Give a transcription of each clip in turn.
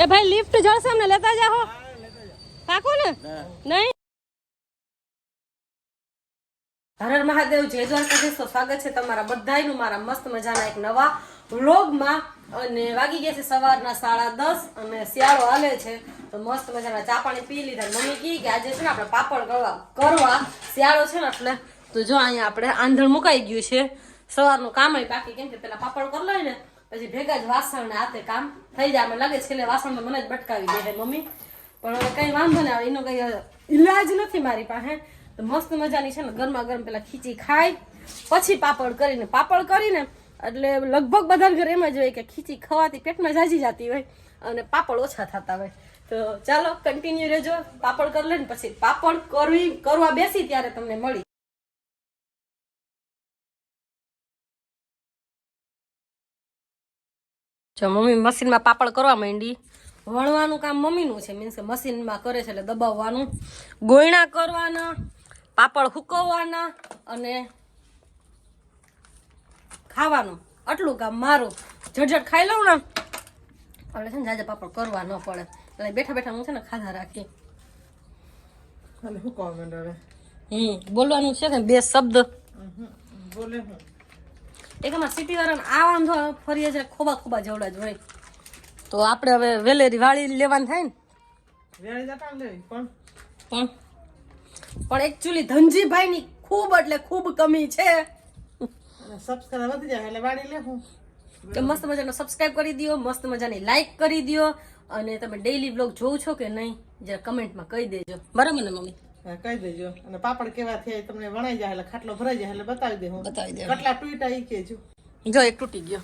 એ ભાઈ લિફ્ટ જળશે અમને લેતા જાઓ પાકો ને નહીં હર હર મહાદેવ જય દ્વારકાધીશ તો સ્વાગત છે તમારા બધાયનું મારા મસ્ત મજાના એક નવા વ્લોગમાં અને વાગી ગયા છે સવારના 10:30 અને શિયાળો હાલે છે તો મસ્ત મજાના ચા પાણી પી લીધા મમ્મી કી કે આજે છે ને આપણે પાપડ કરવા શિયાળો છે ને એટલે તો જો અહીંયા આપણે આંધણ મુકાઈ ગયું છે સવારનું કામ બાકી કેમ કે પેલા પાપડ કરી લઈએ ને પછી ભેગા જ વાસણ ને હાથે કામ થઈ જાય મને લાગે છેલ્લે વાસણ તો મને જ બટકાવી દે મમ્મી પણ હવે કઈ વાંધો ને એનો કઈ ઈલાજ નથી મારી પાસે તો મસ્ત મજાની છે ને ગરમા ગરમ પેલા ખીચી ખાઈ પછી પાપડ કરીને એટલે લગભગ બધા ઘર એમ જ હોય કે ખીચી ખવાતી પેટમાં જાજી જતી હોય અને પાપડ ઓછા થતા હોય તો ચાલો કન્ટિન્યુ રહેજો પાપડ કરી લે ને પછી પાપડ કરવા બેસી ત્યારે તમને મળી જો મમ્મી મશીનમાં પાપડ કરવા માંડી વણવાનું કામ મમ્મીનું છે મીન્સ કે મશીનમાં કરે છે એટલે દબાવવાનું ગોયણા કરવાના પાપડ હુકવવાના અને ખાવાનું આટલું કામ મારું ઝટઝટ ખાઈ લઉં ને એટલે છે ને જાજે પાપડ કરવા ન પડે એટલે બેઠા બેઠા હું છે ને ખાધા રાખી બોલવાનું છે ને બે શબ્દ બોલે હું એક અમારા સિટી વાળાને આ વાંધો ફરીએ છે ખોબા જેવડા જ હોય તો આપણે હવે વેલેરી વાળી લેવાનું થાય ને પણ એકચ્યુઅલી ધનજીભાઈની ખૂબ એટલે ખૂબ કમી છે સબસ્ક્રાઇબ વધી જાય એટલે વાળી લેવું તો મસ્ત મજાનો સબસ્ક્રાઇબ કરી દો મસ્ત મજાની લાઈક કરી દો અને તમે ડેઈલી બ્લોગ જોવો છો કે નહીં જરા કમેન્ટમાં કહી દેજો બરાબર ને મમ્મી કહી દેજો અને પાપડ કેવા થયા તમને વણાઈ જાય એટલે ખાટલો ભરાઈ જાય એટલે બતાવી દે કેટલા તૂટ્યા ઈ કેજો જો એક તૂટી ગયો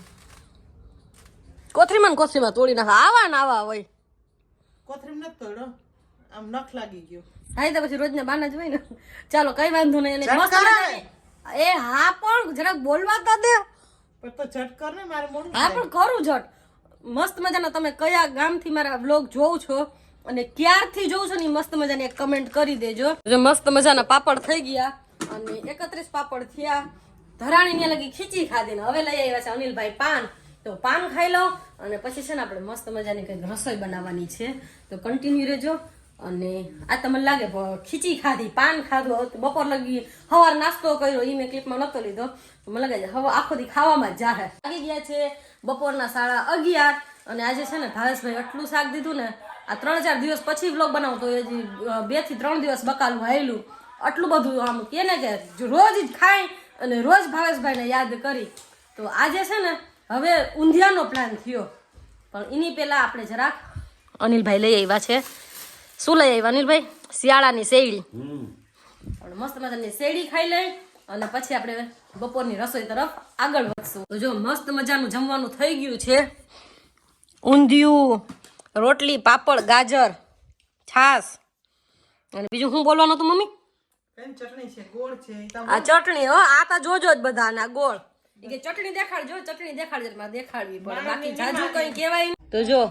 કોથરીમાં તોડી નાખા આવા હોય કોથરીમ નથી તોડ્યો આમ નખ લાગી ગયો હા તો પછી રોજના બાના જ હોય ને ચાલો કઈ વાંધો નહીં મસ્ત એ હા પણ જરાક બોલવા તો દે પણ તો ઝટ કર ને મારે મોડું હા પણ કરું ઝટ મસ્ત મજાના તમે કયા ગામથી મારા વ્લોગ જોવ છો અને ક્યારથી જોઉં છો ને મસ્ત મજાની એક કમેન્ટ કરી દેજો મસ્ત મજાના પાપડ થઈ ગયા અને 31 પાપડ થયા ધરાણી ને લગી ખીચી ખાધી ને હવે લઈ આવ્યા છે અનિલભાઈ પાન તો પાન ખાઈ લો અને પછી છે ને આપણે મસ્ત મજાની કંઈક રસોઈ બનાવવાની છે તો કન્ટિન્યુ રહેજો અને આ તમને લાગે ખીચી ખાધી પાન ખાધું બપોર લગી સવાર નાસ્તો કર્યો એ મેં ક્લિપમાં નતો લીધો મને લાગે છે હવે આખો દી ખાવામાં જ જાહે લાગી ગયા છે બપોરના 11:30 અને આજે છે ને ભાવેશભાઈ એટલું શાક દીધું ને આ 3-4 દિવસ પછી વ્લોગ બનાવતો હજી 2 થી 3 દિવસ બકાલું આવેલું આટલું બધું આમ કે ને કે રોજ જ ખાય અને રોજ ભાવેશભાઈને યાદ કરી તો આજે છે ને હવે ઊંધિયાનો પ્લાન થયો પણ એની પહેલા આપણે જરાક અનિલભાઈ લઈ આવ્યા છે શું લઈ આવ્યા અનિલભાઈ શિયાળાની શેરડી પણ મસ્ત મજાની શેરડી ખાઈ લઈ અને પછી આપણે બપોરની રસોઈ તરફ આગળ વધશું તો જો મસ્ત મજાનું જમવાનું થઈ ગયું છે ઊંધિયું રોટલી પાપડ ગાજર છાસ અને બીજું શું બોલવાનું હતું મમ્મી ચટણી છે ગોળ છે આ ચટણી હો આ તો જોજો જ બધા ના ગોળ કે ચટણી દેખાડજો મારે દેખાડવી પડે બાકી જાજુ કઈ કહેવાય તો જો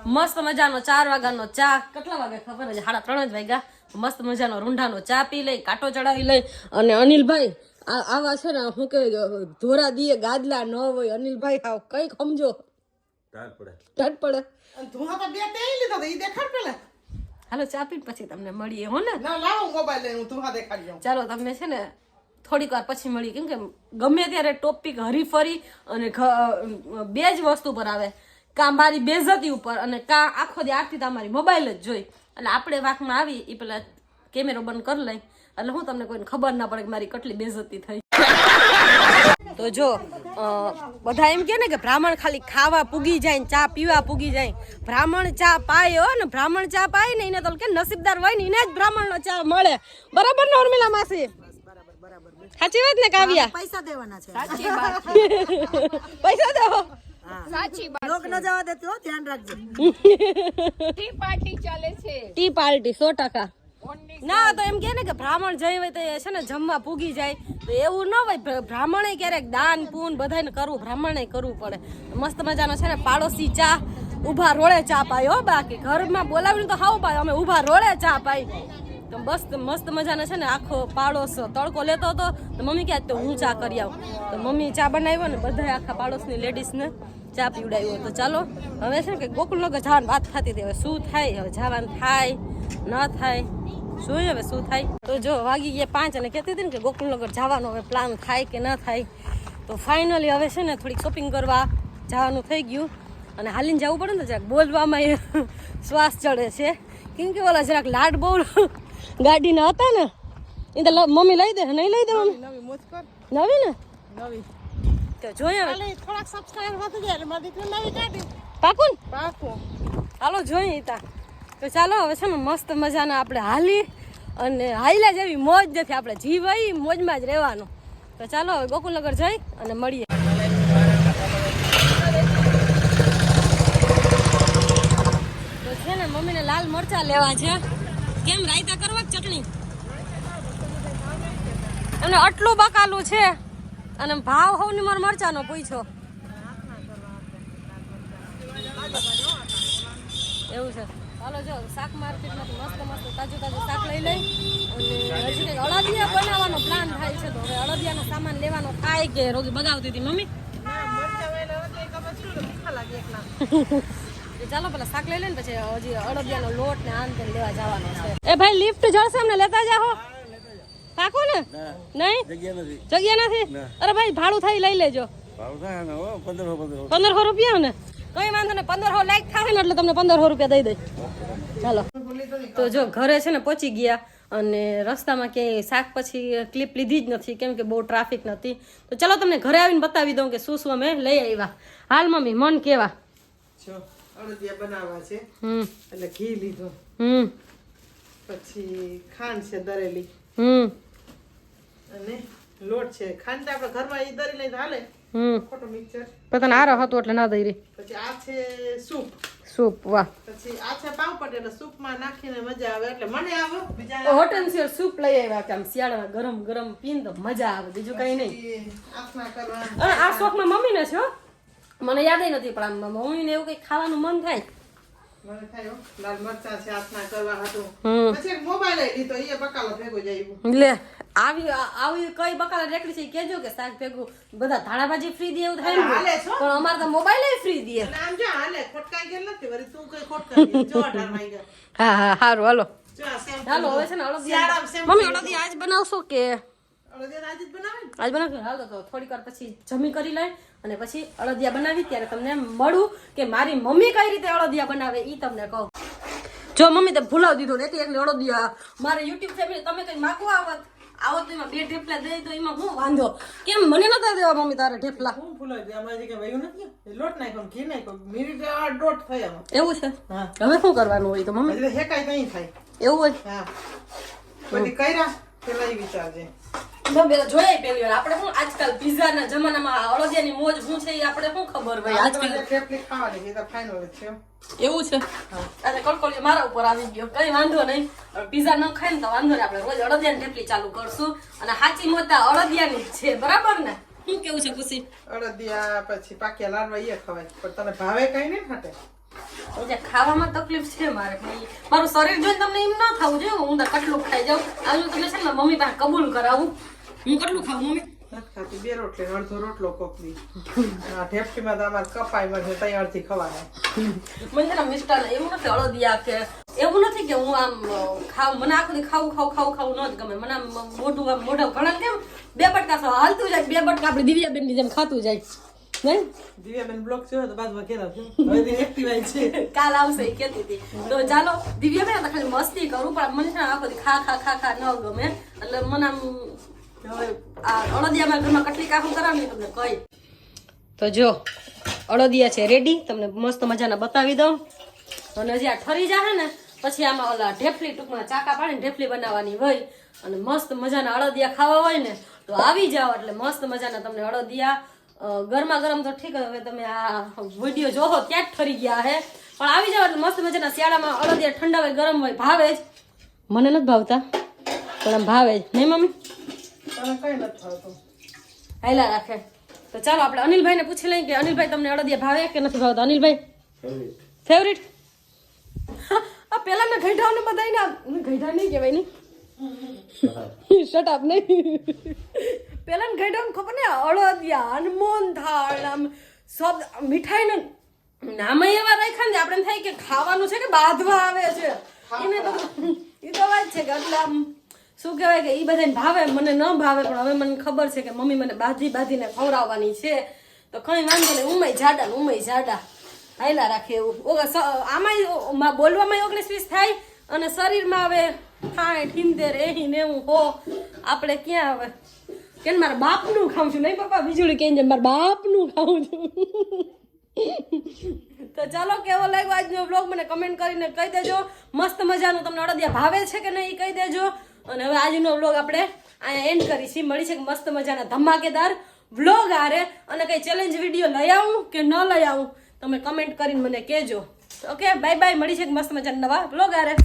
મસ્ત મજાનો 4 વાગ્યાનો ચા કેટલા વાગે ખબર છે 3:30 જ વાગ્યા મસ્ત મજાનો રૂંઢાનો ચા પી લઈ કાંટો ચડાવી લઈ અને અનિલભાઈ આવા છે ને હું કે ધોરા દીએ ગાદલા ન હોય અનિલભાઈ આવ કઈ સમજો ટાટ પડે ધોરા તો બે તેઈ લીધો તો ઈ દેખાડ પેલા હાલો ચા પી પછી તમને મળીએ હો ને ના લાવો મોબાઈલ લઈ હું ધોરા દેખાડી દઉં ચાલો તમને છે ને થોડીક વાર પછી મળી કેમ કે ગમે ત્યારે ટોપિક હરીફરી અને બે જ વસ્તુ પર આવે કાં મારી બેઝતી ઉપર અને કાં આખો દી આરતી તમારી મોબાઈલ જ જોઈ એટલે આપણે વાંકમાં આવી એ પેલા કેમેરો બંધ કરી લઈ એટલે હું તમને કોઈને ખબર ના પડે કે મારી કેટલી બેઝતી થઈ તો જો બધા એમ કે ને કે બ્રાહ્મણ ખાલી ખાવા પૂગી જાય ને ચા પીવા પૂગી જાય બ્રાહ્મણ ચા પાય હો ને બ્રાહ્મણ ચા પાય ને એને તો કે નસીબદાર હોય ને એને જ બ્રાહ્મણનો ચા મળે બરાબર ને ઉર્મિલા માસી સાચી વાત ને કાવ્યા પૈસા દેવાના છે સાચી વાત પૈસા દેવો સાચી વાત લોક ન જવા દેતો ધ્યાન રાખજો ટી પાર્ટી ચાલે છે ટી પાર્ટી 100% ના તો એમ કે ને કે બ્રાહ્મણ જઈ હોય તો છે ને જમવા પૂગી જાય તો એવું ન હોય બ્રાહ્મણે ક્યારેક દાન પૂન બધાને કરવું બ્રાહ્મણે કરવું પડે મસ્ત મજાનો છે ને પાડોશી ચા ઊભા રોડે ચા પાય હો બાકી ઘરમાં બોલાવીને તો હાવ પાય અમે ઊભા રોડે ચા પાય તો બસ મસ્ત મજાના છે ને આખો પાડોશ તડકો લેતો હતો તો મમ્મી કહે તો હું ચા કરી આવું તો મમ્મી ચા બનાવ્યો ને બધા આખા પાડોશની લેડીઝને ચા પીવડાવ્યો તો ચાલો હવે છે ને કે ગોકુલનગર જવાની વાત થતી હતી હવે શું થાય હવે જવાનું થાય ન થાય જોઈએ હવે શું થાય તો જો વાગી ગયા 5 અને કહેતી હતી ને કે ગોકુલનગર જવાનો હવે પ્લાન થાય કે ન થાય તો ફાઇનલી હવે છે ને થોડીક શોપિંગ કરવા જવાનું થઈ ગયું અને હાલીને જવું પડે ને જરાક બોલવામાં શ્વાસ ચડે છે કેમ કે ઓલા જરાક લાડ બહુ ગાડીના હતા ને એ તો મમ્મી લઈ દે નહીં લઈ દે મમ્મી નવી ને નવી તો જોઈએ હવે થોડાક સબસ્ક્રાઇબર વધી જાય એટલે મારી દીકરી નવી ગાડી પાકું પાકું હાલો જોઈએ તા તો ચાલો હવે છે ને મસ્ત મજાના આપણે હાલી અને હાઈલા જેવી મોજ નથી આપણે જીવાઈ મોજમાં જ રહેવાનું તો ચાલો હવે ગોકુલનગર જઈ અને મળીએ તો છે ને મમ્મીને લાલ મરચા લેવા છે કેમ રાયતા કરવા ચટણી એમને આટલું બકાલું છે અને ભાવ હોવની માર મરચાનો પૂછ્યો એવું છે ચાલો જો શાક માર્કેટમાંથી મસ્ત મસ્ત તાજું તાજું શાક લઈ લઈ અને હજી કંઈક અળદિયા બનાવવાનો પ્લાન થાય છે તો હવે અળદિયાનો સામાન લેવાનો થાય કે રોગી બગાવતી હતી મમ્મી ચાલો પેલા શાક લઈ લે ને પછી હજી અળદિયાનો લોટ ને આન તેન લેવા જવાનો છે એ ભાઈ લિફ્ટ જળશે અમને લેતા જાઓ પાકો ને નહીં જગ્યા નથી અરે ભાઈ ભાડું થાય લઈ લેજો 1500 રૂપિયા ને કઈ વાંધો ને 1500 લાઈક થાય ને એટલે તમને 1500 રૂપિયા દઈ દઈ ચાલો તો જો ઘરે છે ને પહોંચી ગયા અને રસ્તામાં ક્યાંય શાક પછી ક્લિપ લીધી જ નથી કેમ કે બહુ ટ્રાફિક નથી તો ચલો તમને ઘરે આવીને બતાવી દઉં કે શું શું અમે લઈ આવ્યા હાલ મમ્મી મન કેવા અળદિયા બનાવવા છે એટલે ઘી લીધું પછી ખાંડ છે દરેલી અને લોટ છે ખાંડ આપણે ઘરમાં ઈ દરી લઈ હાલે ખોટો મિક્સર પતન આરો હતો એટલે ના દઈ રહી પછી આ છે સૂપ વાહ પછી આ છે પાવપટ એટલે સૂપમાં નાખીને મજા આવે એટલે મને આવે બીજા હોટલ સિયર સૂપ લઈ આવ્યા કે આમ શિયાળામાં ગરમ ગરમ પીને તો મજા આવે બીજું કઈ નહીં આખના કરવા આ શોખમાં મમ્મીને છે હો મને યાદ નથી પણ આમ મમ્મીને એવું કઈ ખાવાનું મન થાય મને થાય લાલ મરચા છે આખના કરવા હતું પછી મોબાઈલ લઈ લીધો એ બકાલો ભેગો જાય લે આવી કઈ બકાલા રેકડી છે કેજો કે શાક ભેગું બધા ધાણાભાજી ફ્રી દે એવું થાય હાલે છો પણ અમાર તો મોબાઈલ ફ્રી દે આમ જો હાલે ખોટકાઈ ગયેલ નથી વળી તું કઈ ખોટકાઈ જો 18 માં ગયા હા હારું હાલો હાલો હવે છે ને અળદિયા મમ્મી અળદિયા આજ બનાવશો કે અળદિયા આજ જ બનાવે આજ બનાવશો હાલો તો થોડીક વાર પછી જમી કરી લઈ અને પછી અળદિયા બનાવી ત્યારે તમને મળું કે મારી મમ્મી કઈ રીતે અળદિયા બનાવે ઈ તમને કહું જો મમ્મી તો ભૂલાવી દીધું ને એકલી અળદિયા મારે યુટ્યુબ ફેમિલી તમે કઈ માગવા આવત આવો તો એમાં 2 ઢેફલા દઈ તો એમાં હું વાંધો કેમ મને નતા દેવા મમ્મી તારે ઢેફલા હું ભૂલાઈ ગયા મારી કે વયું નથી લોટ નાખ્યો ઘી નાખ્યો મિનિટ 8 થયા એવું છે હા હવે શું કરવાનું હોય તો મમ્મી એટલે હેકાઈ નહીં થાય એવું હોય હા પછી કઈરા પેલા ઈ વિચારજે જોઈ પેલી વાર આપણે શું આજકાલ પિઝા ના જમાનામાં અળદિયાની મોજ શું છે એ આપણે શું ખબર ભાઈ આજકાલ ઠેપલી ખાવાની છે તો ફાઇનલ છે એવું છે અરે કળકળિયો મારા ઉપર આવી ગયો કઈ વાંધો નહીં પિઝા ન ખાય ને તો વાંધો નહીં આપણે રોજ અળદિયાની ઠેપલી ચાલુ કરશું અને સાચી મોટા અળદિયાની જ છે બરાબર ને શું કેવું છે ખુશી અળદિયા પછી પાક્યા લાડવા એ ખવાય પણ તને ભાવે કઈ નહીં ખાતે ખાવામાં તકલીફ છે મારે મારું શરીર જોઈને તમને એમ ના થવું જોઈએ હું તો કેટલું ખાઈ જાઉં આજુ તમે છે ને મમ્મી પાસે કબૂલ કરાવું હું કેટલું ખાવું મમ્મી ખાતી 2 રોટલી અડધો રોટલો કોકડી આ ઠેપટીમાં તો અમારે કપાઈ માં છે તૈયારથી ખવાય મને છે ને મિસ્ટર એવું નથી અળદિયા કે એવું નથી કે હું આમ ખાવું મને આખું ખાવું ન જ ગમે મને આમ મોઢું આમ મોઢા ઘણા કેમ 2 બટકા હાલતું જાય 2 બટકા આપણે દિવ્યાબેન ની જેમ ખાતું જાય નહીં દિવ્યાબેન બ્લોક છે તો બાજુમાં કેરા છે હવે એક્ટિવાઈ છે કાલ આવશે એ કહેતી હતી તો ચાલો દિવ્યાબેન તો ખાલી મસ્તી કરું પણ મને છે ને આખો ખા ન ગમે એટલે મને આમ હવે આ અળદિયામાં ઘરમાં કેટલી કામ કરાવી તમને કહી તો જો અળદિયા છે રેડી તમને મસ્ત મજાના બતાવી દઉં અને હજી આ ઠરી જાય ને પછી આમાં ઓલા ઢેફલી ટૂંકમાં ચાકા પાડીને ઢેફલી બનાવવાની હોય અને મસ્ત મજાના અળદિયા ખાવા હોય ને તો આવી જાઓ એટલે મસ્ત મજાના તમને અળદિયા ગરમા ગરમ તો ઠીક હવે તમે આ વિડીયો જોહો ત્યાં જ ઠરી ગયા હે પણ આવી જાવ એટલે મસ્ત મજાના શિયાળામાં અળદિયા ઠંડા હોય ગરમ હોય ભાવે જ મને નથી ભાવતા પણ આમ ભાવે જ નહીં મમ્મી હાઈલા રાખે તો ચાલો આપણે અનિલભાઈને પૂછી લઈએ કે અનિલભાઈ તમને અળદિયા ભાવે કે નથી ભાવતા અનિલભાઈ ફેવરિટ આ પેલાના ગઈઢાઓને બધાયને ગઈઢા નહીં કહેવાય નહીં શટ અપ નહીં પેલાના ગઈઢાઓને ખબર ને અળદિયા હનુમાન થાળ આમ સબ મીઠાઈ ને નામ એવા રાખ્યા ને આપણે થાય કે ખાવાનું છે કે બાંધવા આવે છે એને તો એ તો વાત છે કે એટલે આમ શું કહેવાય કે એ બધાને ભાવે મને ન ભાવે પણ હવે મને ખબર છે કે મમ્મી મને બાંધીને ખવડાવવાની છે તો કઈ વાંધો નહીં ઉમય જાડા હાયલા રાખે એવું આમાં બોલવામાં 19-20 થાય અને શરીરમાં હવે 60-70 ને હું હો આપણે ક્યાં હવે કે મારા બાપનું ખાઉં છું નહીં પપ્પા વીજળી કહીને મારા બાપનું ખાઉં છું તો ચાલો કેવો લાગ્યો આજનો વ્લોગ મને કમેન્ટ કરીને કહી દેજો મસ્ત મજાનું તમને અડદિયા ભાવે છે કે નહીં કહી દેજો અને હવે આજનો વ્લોગ આપણે અહીંયા એન્ડ કરીશું મળી છે કે મસ્ત મજાના ધમાકેદાર વ્લોગ આરે અને કઈ ચેલેન્જ વિડીયો લઈ આવું કે ન લઈ આવું તમે કમેન્ટ કરીને મને કહેજો ઓકે બાય બાય મળી છે કે મસ્ત મજાના નવા વ્લોગ આરે